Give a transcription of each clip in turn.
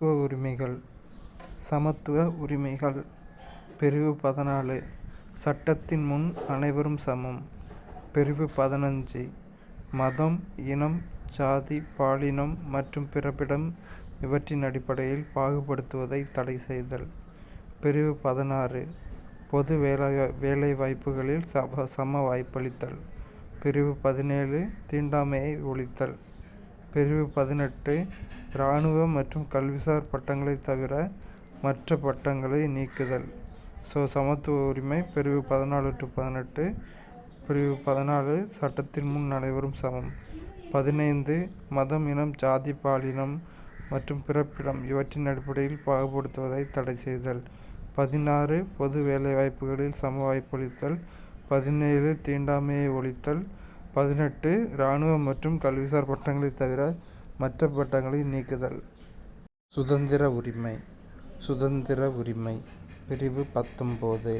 உரிமைகள். சமத்துவ உரிமைகள். பிரிவு 14 சட்டத்தின் முன் அனைவரும் சமம். பிரிவு 15 மதம், இனம், சாதி, பாலினம் மற்றும் பிறப்பிடம் இவற்றின் அடிப்படையில் பாகுபடுத்துவதை தடை செய்தல். பிரிவு 16 பொது வேலைவாய்ப்புகளில் சம வாய்ப்பளித்தல். பிரிவு 17 தீண்டாமையை ஒழித்தல். பிரிவு 18 இராணுவ மற்றும் கல்விசார் பட்டங்களை தவிர மற்ற பட்டங்களை நீக்குதல். சமத்துவ உரிமை. பிரிவு 14 to 18. பிரிவு 14 சட்டத்தின் முன் அனைவரும் சமம். 15 மதம், இனம், ஜாதி, பாலினம் மற்றும் பிறப்பிடம் இவற்றின் அடிப்படையில் பாகுபடுத்துவதை தடை செய்தல். 16 பொது வேலைவாய்ப்புகளில் சம வாய்ப்பளித்தல். 17 தீண்டாமையை ஒழித்தல். 18 இராணுவ மற்றும் கல்விசார் பட்டங்களை தவிர மற்ற பட்டங்களை நீக்குதல். சுதந்திர உரிமை. சுதந்திர உரிமை. பிரிவு 19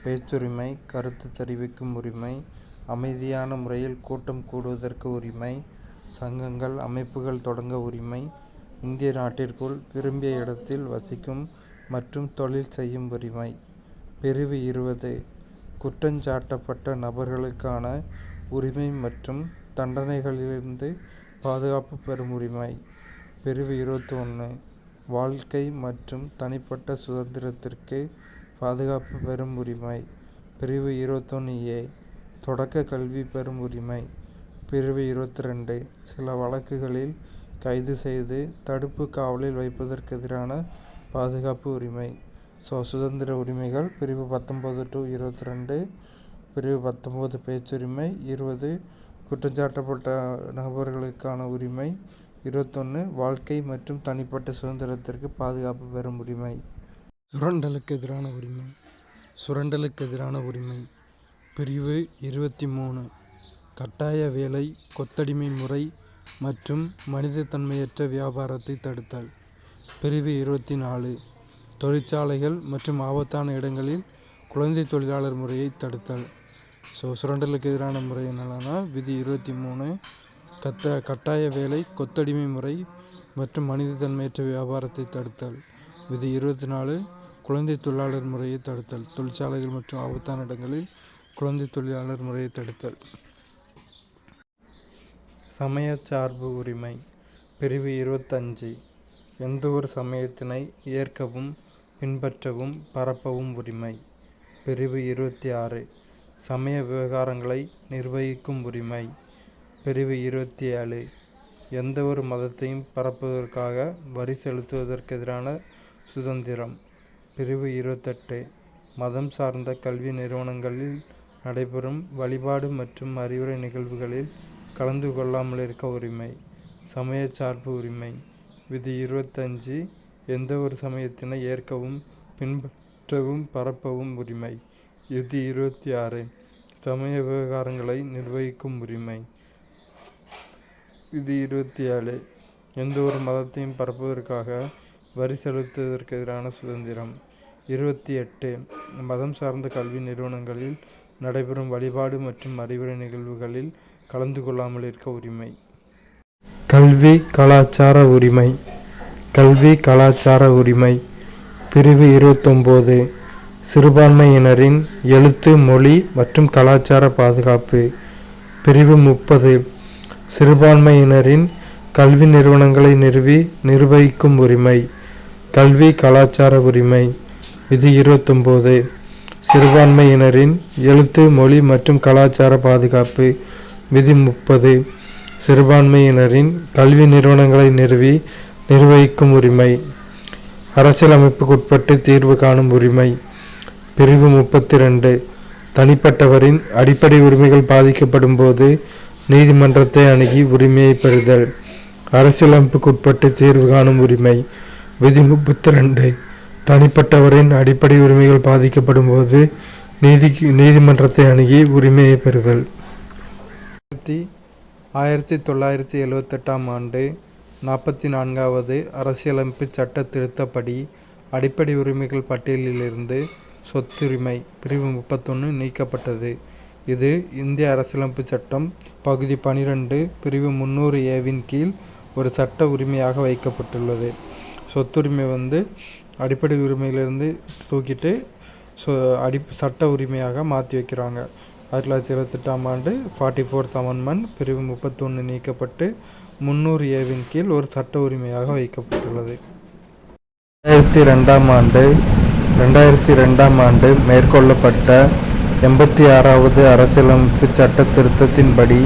பேச்சுரிமை, கருத்து தெரிவிக்கும் உரிமை, அமைதியான முறையில் கூட்டம் கூடுவதற்கு உரிமை, சங்கங்கள், அமைப்புகள் தொடங்க உரிமை, இந்திய நாட்டிற்குள் விரும்பிய இடத்தில் வசிக்கும் மற்றும் தொழில் செய்யும் உரிமை. பிரிவு 20 குற்றஞ்சாட்டப்பட்ட நபர்களுக்கான உரிமை மற்றும் தண்டனைகளிலிருந்து பாதுகாப்பு பெறும் உரிமை. பிரிவு 21 வாழ்க்கை மற்றும் தனிப்பட்ட சுதந்திரத்திற்கு பாதுகாப்பு பெறும் உரிமை. பிரிவு 21A தொடக்க கல்வி பெறும் உரிமை. பிரிவு 22 சில வழக்குகளில் கைது செய்து தடுப்பு காவலில் வைப்பதற்கு எதிரான பாதுகாப்பு உரிமை. சுதந்திர உரிமைகள். பிரிவு 19 to 22. பிரிவு 19 பேச்சுரிமை. 20 குற்றஞ்சாட்டப்பட்ட நபர்களுக்கான உரிமை. 21 வாழ்க்கை மற்றும் தனிப்பட்ட சுதந்திரத்திற்கு பாதுகாப்பு பெறும் உரிமை. சுரண்டலுக்கு எதிரான உரிமை. சுரண்டலுக்கு எதிரான உரிமை. பிரிவு 23 கட்டாய வேலை, கொத்தடிமை முறை மற்றும் மனிதத்தன்மையற்ற வியாபாரத்தை தடுத்தல். பிரிவு 24 தொழிற்சாலைகள் மற்றும் ஆபத்தான இடங்களில் குழந்தை தொழிலாளர் முறையை தடுத்தல். சுரண்டலுக்கு எதிரான முறை என்னன்னா விதி 23 கட்டாய வேலை, கொத்தடிமை முறை மற்றும் மனிதத்தன்மையற்ற வியாபாரத்தை தடுத்தல். விதி 24 குழந்தை தொழிலாளர் முறையை தடுத்தல். தொழிற்சாலைகள் மற்றும் ஆபத்தான இடங்களில் குழந்தை தொழிலாளர் முறையை தடுத்தல். சமயச்சார்பு உரிமை. பிரிவு 25 எந்த ஒரு சமயத்தினை ஏற்கவும் பின்பற்றவும் பரப்பவும் உரிமை. பிரிவு 26 சமய விவகாரங்களை நிர்வகிக்கும் உரிமை. பிரிவு 27 எந்த ஒரு மதத்தையும் பரப்புவதற்காக வரி செலுத்துவதற்கு எதிரான சுதந்திரம். பிரிவு 28 மதம் சார்ந்த கல்வி நிறுவனங்களில் நடைபெறும் வழிபாடு மற்றும் அறிவுரை நிகழ்வுகளில் கலந்து கொள்ளாமல் இருக்க உரிமை. சமயச்சார்பு உரிமை. விதி 25 எந்த ஒரு சமயத்தினை ஏற்கவும் பின்பற்றவும் பரப்பவும் உரிமை. விதி 26 சமய விவகாரங்களை நிர்வகிக்கும் உரிமை. விதி 27 எந்த ஒரு மதத்தையும் பரப்புவதற்காக வரி செலுத்துவதற்கு எதிரான சுதந்திரம். 28 மதம் சார்ந்த கல்வி நிறுவனங்களில் நடைபெறும் வழிபாடு மற்றும் அறிவுரை நிகழ்வுகளில் கலந்து கொள்ளாமல் இருக்க உரிமை. கல்வி கலாச்சார உரிமை. கல்வி கலாச்சார உரிமை. பிரிவு 29 சிறுபான்மையினரின் எழுத்து, மொழி மற்றும் கலாச்சார பாதுகாப்பு. பிரிவு 30 சிறுபான்மையினரின் கல்வி நிறுவனங்களை நிர்வகிக்கும் உரிமை. கல்வி கலாச்சார உரிமை. விதி 29 சிறுபான்மையினரின் எழுத்து, மொழி மற்றும் கலாச்சார பாதுகாப்பு. விதி 30 சிறுபான்மையினரின் கல்வி நிறுவனங்களை நிர்வகிக்கும் உரிமை. அரசியலமைப்புக்குட்பட்டு தீர்வு காணும் உரிமை. பிரிவு 32 தனிப்பட்டவரின் அடிப்படை உரிமைகள் பாதிக்கப்படும் போது நீதிமன்றத்தை அணுகி உரிமையை பெறுதல். அரசியலமைப்புக்குட்பட்டு தீர்வு காணும் உரிமை. விதி 32 தனிப்பட்டவரின் அடிப்படை உரிமைகள் பாதிக்கப்படும் போது நீதிமன்றத்தை அணுகி உரிமையை பெறுதல். 1978 ஆண்டு 44வது அரசியலமைப்பு சட்ட திருத்தப்படி அடிப்படை உரிமைகள் பட்டியலிலிருந்து சொத்துரிமை பிரிவு 31 நீக்கப்பட்டது. இது இந்திய அரசியலமைப்பு சட்டம் பகுதி 12 பிரிவு 300A வின் கீழ் ஒரு சட்ட உரிமையாக வைக்கப்பட்டுள்ளது. சொத்துரிமை வந்து அடிப்படை உரிமையிலிருந்து தூக்கிட்டு சட்ட உரிமையாக மாற்றி வைக்கிறாங்க. 1928ஆம் ஆண்டு 44th அமெண்ட்மெண்ட் பிரிவு 31 நீக்கப்பட்டு 300A கீழ் ஒரு சட்ட உரிமையாக வைக்கப்பட்டுள்ளது. 2002ஆம் ஆண்டு மேற்கொள்ளப்பட்ட 86வது அரசியலமைப்பு சட்ட திருத்தத்தின்படி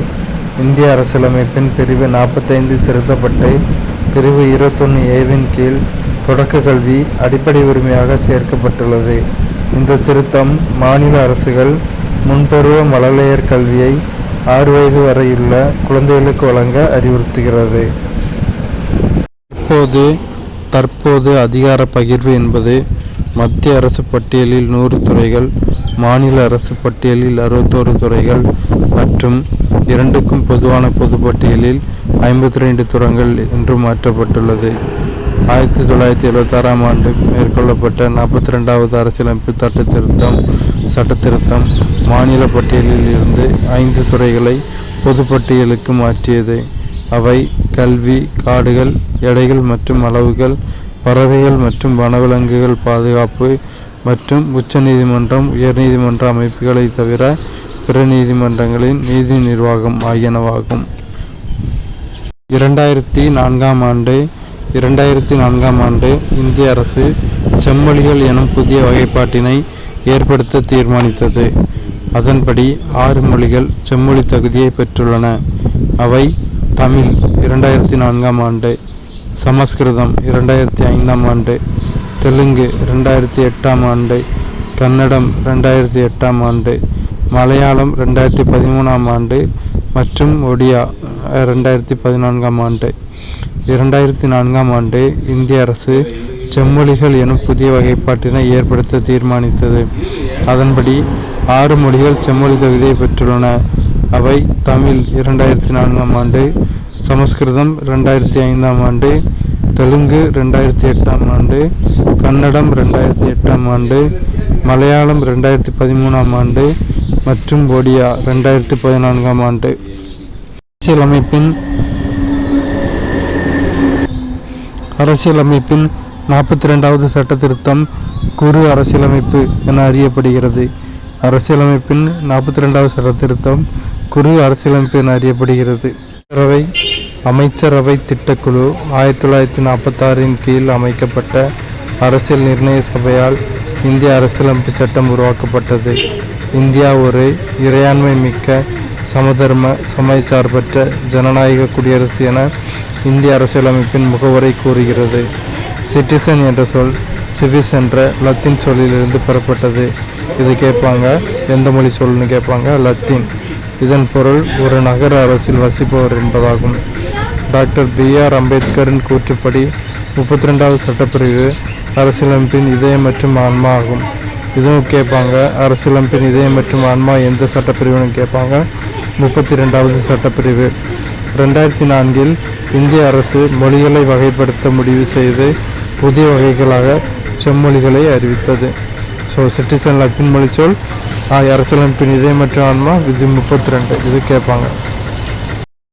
இந்திய அரசியலமைப்பின் பிரிவு 45 திருத்தப்பட்டு பிரிவு 21A கீழ் தொடக்க கல்வி அடிப்படை உரிமையாக சேர்க்கப்பட்டுள்ளது. இந்த திருத்தம் மாநில அரசுகள் முன்பருவ மழலையர் கல்வியை 6 வயது வரையுள்ள குழந்தைகளுக்கு வழங்க அறிவுறுத்துகிறது. தற்போது அதிகார பகிர்வு என்பது மத்திய அரசு பட்டியலில் 100 துறைகள், மாநில அரசு பட்டியலில் 61 துறைகள் மற்றும் இரண்டுக்கும் பொதுவான பொதுப்பட்டியலில் 52 துறைகள் என்று மாற்றப்பட்டுள்ளது. 1976ஆம் ஆண்டு மேற்கொள்ளப்பட்ட 42வது அரசியலமைப்பு சட்ட திருத்தம் மாநில பட்டியலில் இருந்து 5 துறைகளை பொதுப்பட்டியலுக்கு மாற்றியது. அவை கல்வி, காடுகள், எடைகள் மற்றும் அளவுகள், பறவைகள் மற்றும் வனவிலங்குகள் பாதுகாப்பு மற்றும் உச்சநீதிமன்றம், உயர்நீதிமன்ற அமைப்புகளை தவிர பிற நீதிமன்றங்களின் நீதி நிர்வாகம் ஆகியனவாகும். 2004ஆம் ஆண்டு இந்திய அரசு செம்மொழிகள் எனும் புதிய வகைப்பாட்டினை ஏற்படுத்த தீர்மானித்தது. அதன்படி 6 மொழிகள் செம்மொழி தகுதியை பெற்றுள்ளன. அவை தமிழ் 2004ஆம் ஆண்டு, சமஸ்கிருதம் 2005ஆம் ஆண்டு, தெலுங்கு 2008ஆம் ஆண்டு, கன்னடம் 2008ஆம் ஆண்டு, மலையாளம் 2013ஆம் ஆண்டு மற்றும் ஒடியா 2014ஆம் ஆண்டு. 2004ஆம் ஆண்டு இந்திய அரசு செம்மொழிகள் எனும் புதிய வகைப்பாட்டினை ஏற்படுத்த தீர்மானித்தது. அதன்படி 6 மொழிகள் செம்மொழி தகுதியை பெற்றுள்ளன. அவை தமிழ் 2004ஆம் ஆண்டு, சமஸ்கிருதம் 2005ஆம் ஆண்டு, தெலுங்கு 2008ஆம் ஆண்டு, கன்னடம் 2008ஆம் ஆண்டு, மலையாளம் 2013ஆம் ஆண்டு மற்றும் ஒடியா 2014ஆம் ஆண்டு. அரசியலமைப்பின் 42வது சட்ட திருத்தம் குறு அரசியலமைப்பு என அறியப்படுகிறது. அரசியலமைப்பின் 42வது சட்ட திருத்தம் குறு அரசியலமைப்பு என அறியப்படுகிறது. அமைச்சரவை திட்டக்குழு 1946 கீழ் அமைக்கப்பட்ட அரசியல் நிர்ணய சபையால் இந்திய அரசியலமைப்பு சட்டம் உருவாக்கப்பட்டது. இந்தியா ஒரு இறையாண்மை மிக்க சமதர்ம சமயச்சார்பற்ற ஜனநாயக குடியரசு என இந்திய அரசியலமைப்பின் முகவுரை கூறுகிறது. சிட்டிசன் என்ற சொல் சிவிஸ் என்ற லத்தீன் சொல்லிலிருந்து பெறப்பட்டது. இது கேட்பாங்க, எந்த மொழி சொல்லுன்னு கேட்பாங்க, லத்தீன். இதன் பொருள் ஒரு நகர அரசில் வசிப்பவர் என்பதாகும். Doctor B.R. அம்பேத்கரின் கூற்றுப்படி 32வது சட்டப்பிரிவு அரசியலமைப்பின் இதயம் மற்றும் ஆன்மா ஆகும். இதுவும் கேட்பாங்க, அரசியலமைப்பின் இதயம் மற்றும் ஆன்மா எந்த சட்டப்பிரிவுன்னு கேட்பாங்க, 32வது சட்டப்பிரிவு. 2004இல் இந்திய அரசு மொழிகளை வகைப்படுத்த முடிவு செய்து புதிய வகைகளாக செம்மொழிகளை அறிவித்தது. சிட்டிசன் லத்தீன் மொழி சொல், அரசியலமைப்பின் இதயம் மற்றும் ஆன்மா, விதி 32 இது கேட்பாங்க.